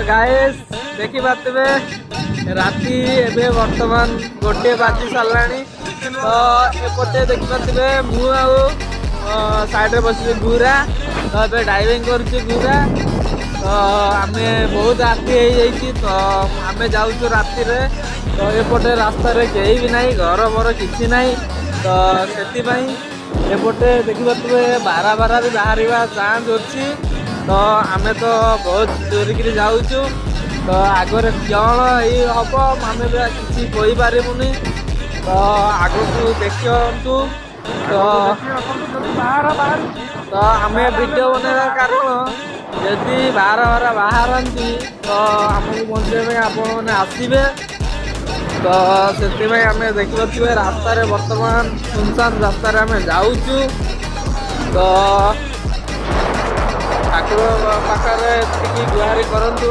Guys देखी पारे राति एबे वर्तमान गोटे बाजी साराणी तो एपटे देखी पारे मु साइड बस गुरा तो ये डाइविंग कर गुरा तो आम बहुत राति हो तो आम जाऊँ राति तो एपटे रास्ता कहीं भी नहीं घर बर कि ना तो से एपटे देखी पारे बारा बारा भी बाहर चान्स अच्छी तो आमे तो बहुत जोरिक जाऊँ तो आगे कौन हम आम किसी कहीपरूनी तो आग को देखु तो आम वीडियो बनवा कारण जदि बाहर बाहर बाहरती तो आमको बंचे आपण आसवे तो से आम देखिए रास्ता बर्तमान सुनसान रास्तार आम जाऊँ तो ठाकुर पाखे गुहारी करूँ।